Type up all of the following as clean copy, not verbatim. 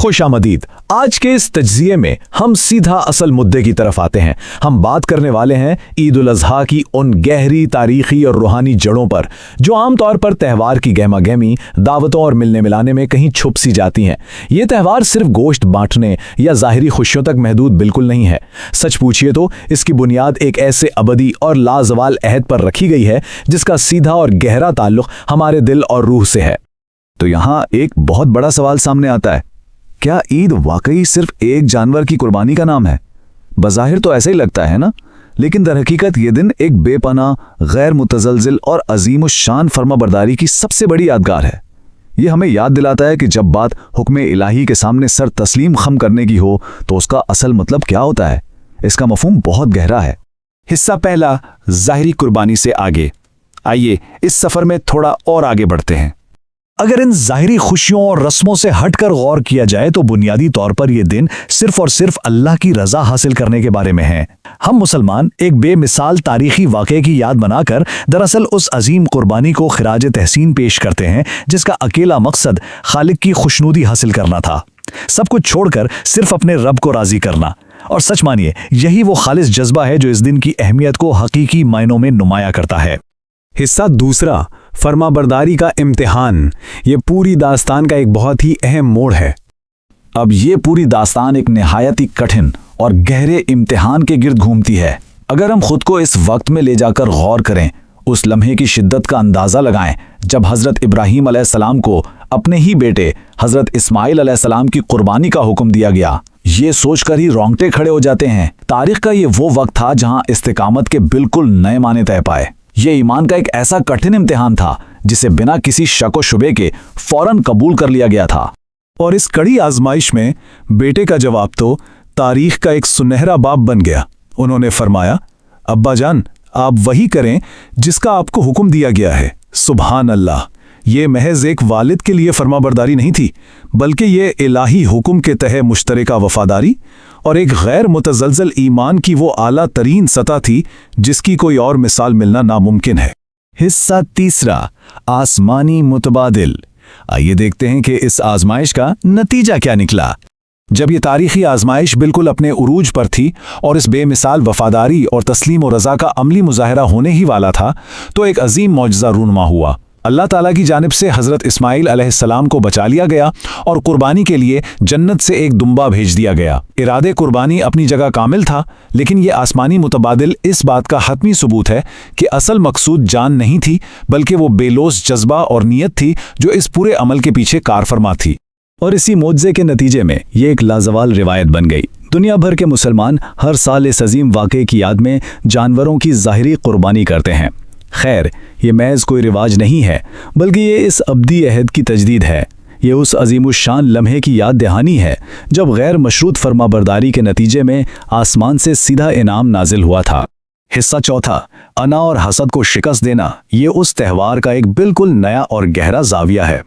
खुश आमदीद। आज के इस तज्जिये में हम सीधा असल मुद्दे की तरफ आते हैं। हम बात करने वाले हैं ईद उल अज़हा की उन गहरी तारीखी और रूहानी जड़ों पर जो आमतौर पर त्यौहार की गहमा गहमी, दावतों और मिलने मिलाने में कहीं छुप सी जाती हैं। ये त्यौहार सिर्फ गोश्त बांटने या ज़ाहिरी खुशियों तक महदूद बिल्कुल नहीं है। सच पूछिए तो इसकी बुनियाद एक ऐसे अबदी और लाजवाल अहद पर रखी गई है जिसका सीधा और गहरा ताल्लुक हमारे दिल और रूह से है। तो यहाँ एक बहुत बड़ा सवाल सामने आता है, क्या ईद वाकई सिर्फ एक जानवर की कुर्बानी का नाम है? बज़ाहिर तो ऐसा ही लगता है ना, लेकिन दरहकीकत ये दिन एक बेपनाह, गैर मुतज़लज़िल और अज़ीमुश्शान फर्माबरदारी की सबसे बड़ी यादगार है। ये हमें याद दिलाता है कि जब बात हुक्म इलाही के सामने सर तस्लीम खम करने की हो तो उसका असल मतलब क्या होता है। इसका मफ़हूम बहुत गहरा है। हिस्सा पहला, ज़ाहिरी कुर्बानी से आगे। आइए इस सफ़र में थोड़ा और आगे बढ़ते हैं। अगर इन ज़ाहिरी खुशियों और रस्मों से हटकर गौर किया जाए तो बुनियादी तौर पर यह दिन सिर्फ और सिर्फ अल्लाह की रज़ा हासिल करने के बारे में है। हम मुसलमान एक बेमिसाल तारीखी वाक़े की याद बनाकर दरअसल उस अजीम कुर्बानी को खिराज तहसीन पेश करते हैं जिसका अकेला मकसद खालिक की खुशनुदी हासिल करना था, सब कुछ छोड़कर सिर्फ अपने रब को राज़ी करना। और सच मानिए यही वो खालिस जज्बा है जो इस दिन की अहमियत को हकीकी मायनों में नुमाया करता है। हिस्सा दूसरा, फर्माबरदारी का इम्तिहान। ये पूरी दास्तान का एक बहुत ही अहम मोड़ है। अब ये पूरी दास्तान एक निहायत ही कठिन और गहरे इम्तिहान के गिर्द घूमती है। अगर हम खुद को इस वक्त में ले जाकर गौर करें, उस लम्हे की शिद्दत का अंदाज़ा लगाएं जब हज़रत इब्राहीम अलैहिस्सलाम को अपने ही बेटे हज़रत इस्माइल अलैहिस्सलाम की कुर्बानी का हुक्म दिया गया, ये सोचकर ही रोंगटे खड़े हो जाते हैं। तारीख का ये वो वक्त था जहां इस्तिकामत के बिल्कुल नए माने तय पाए। ये ईमान का एक ऐसा कठिन इम्तिहान था जिसे बिना किसी शक व शुबे के फौरन कबूल कर लिया गया था। और इस कड़ी आजमाइश में बेटे का जवाब तो तारीख का एक सुनहरा बाब बन गया। उन्होंने फरमाया, अब्बा जान, आप वही करें जिसका आपको हुक्म दिया गया है। सुभान अल्लाह, ये महज एक वालिद के लिए फरमाबरदारी नहीं थी, बल्कि ये इलाही हुक्म के तहत मुश्तरका वफादारी और एक गैर मुतज़लज़ल ईमान की वो आला तरीन सतह थी जिसकी कोई और मिसाल मिलना नामुमकिन है। हिस्सा तीसरा, आसमानी मुतबादिल। आइए देखते हैं कि इस आजमाइश का नतीजा क्या निकला। जब ये तारीखी आजमाइश बिल्कुल अपने उरूज पर थी और इस बेमिसाल वफादारी और तस्लीम और रज़ा का अमली मुजाहरा होने ही वाला था, तो एक अजीम मौजज़ा रूनुमा हुआ। अल्लाह ताला की जानिब से हज़रत इस्माइल अलैहिस्सलाम को बचा लिया गया और कुर्बानी के लिए जन्नत से एक दुम्बा भेज दिया गया। इरादे कुर्बानी अपनी जगह कामिल था, लेकिन ये आसमानी मुतबादिल इस बात का हतमी सबूत है कि असल मकसूद जान नहीं थी, बल्कि वो बेलोस जज्बा और नीयत थी जो इस पूरे अमल के पीछे कारफरमा थी। और इसी मोज़े के नतीजे में ये एक लाजवाल रिवायत बन गई। दुनिया भर के मुसलमान हर साल इस अजीम वाक़े की याद में जानवरों की ज़ाहिरी कुर्बानी करते हैं। खैर, ये महज कोई रिवाज नहीं है, बल्कि ये इस अब्दी अहद की तजदीद है। ये उस अजीमुश्शान लम्हे की याद दहानी है जब गैर मशरूत फरमाबरदारी के नतीजे में आसमान से सीधा इनाम नाजिल हुआ था। हिस्सा चौथा, अना और हसद को शिकस्त देना। ये उस त्यौहार का एक बिल्कुल नया और गहरा जाविया है।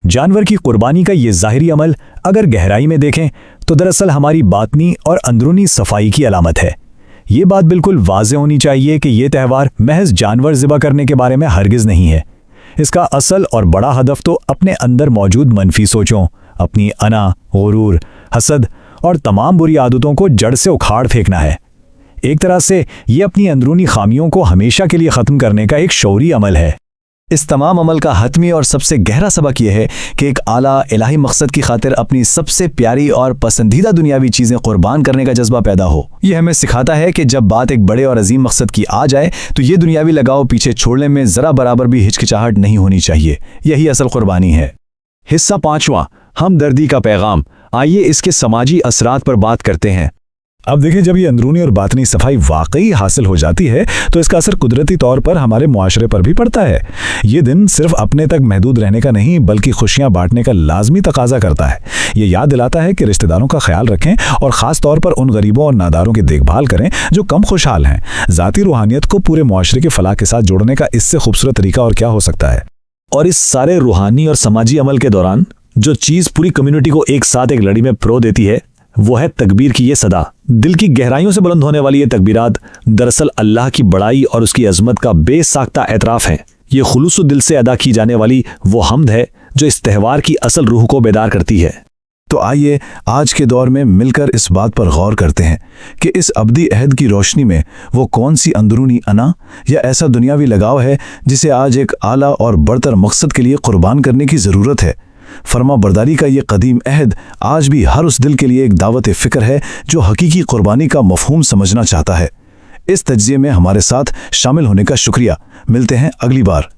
जानवर की कुर्बानी का ये ज़ाहिरी अमल अगर गहराई में देखें तो दरअसल हमारी बातनी और अंदरूनी सफाई की अलामत है। ये बात बिल्कुल वाज़े होनी चाहिए कि ये त्यौहार महज जानवर ज़िबा करने के बारे में हरगिज़ नहीं है। इसका असल और बड़ा हदफ तो अपने अंदर मौजूद मनफी सोचों, अपनी अना, गुरूर, हसद और तमाम बुरी आदतों को जड़ से उखाड़ फेंकना है। एक तरह से ये अपनी अंदरूनी खामियों को हमेशा के लिए ख़त्म करने का एक शौरी अमल है। इस तमाम अमल का हतमी और सबसे गहरा सबक यह है कि एक आला इलाही मकसद की खातिर अपनी सबसे प्यारी और पसंदीदा दुनियावी चीज़ें कुर्बान करने का जज्बा पैदा हो। यह हमें सिखाता है कि जब बात एक बड़े और अजीम मकसद की आ जाए तो ये दुनियावी लगाव पीछे छोड़ने में ज़रा बराबर भी हिचकिचाहट नहीं होनी चाहिए। यही असल कुर्बानी है। हिस्सा पांचवा, हमदर्दी का पैगाम। आइए इसके समाजी असरात पर बात करते हैं। अब देखें, जब ये अंदरूनी और बातनी सफाई वाकई हासिल हो जाती है तो इसका असर कुदरती तौर पर हमारे मुआशरे पर भी पड़ता है। ये दिन सिर्फ अपने तक महदूद रहने का नहीं, बल्कि खुशियां बांटने का लाजमी तकाजा करता है। ये याद दिलाता है कि रिश्तेदारों का ख्याल रखें और ख़ास तौर पर उन गरीबों और नादारों की देखभाल करें जो कम खुशहाल हैं। ज़ाती रूहानियत को पूरे मुआशरे के फलाह के साथ जोड़ने का इससे खूबसूरत तरीका और क्या हो सकता है। और इस सारे रूहानी और समाजी अमल के दौरान जो चीज़ पूरी कम्युनिटी को एक साथ एक लड़ी में पिरो देती है वो है तकबीर की ये सदा। दिल की गहराइयों से बुलंद होने वाली ये तकबीरात दरअसल अल्लाह की बड़ाई और उसकी अजमत का बेसाख्ता एतराफ़ है। ये खुलूस दिल से अदा की जाने वाली वो हम्द है जो इस त्यौहार की असल रूह को बेदार करती है। तो आइए आज के दौर में मिलकर इस बात पर गौर करते हैं कि इस अब्दी अहद की रोशनी में वो कौन सी अंदरूनी अना या ऐसा दुनियावी लगाव है जिसे आज एक आला और बड़तर मकसद के लिए कुर्बान करने की ज़रूरत है। फर्मा बरदारी का ये कदीम अहद आज भी हर उस दिल के लिए एक दावत फ़िक्र है जो हकीकी कुर्बानी का मफहूम समझना चाहता है। इस तज्ज़िये में हमारे साथ शामिल होने का शुक्रिया। मिलते हैं अगली बार।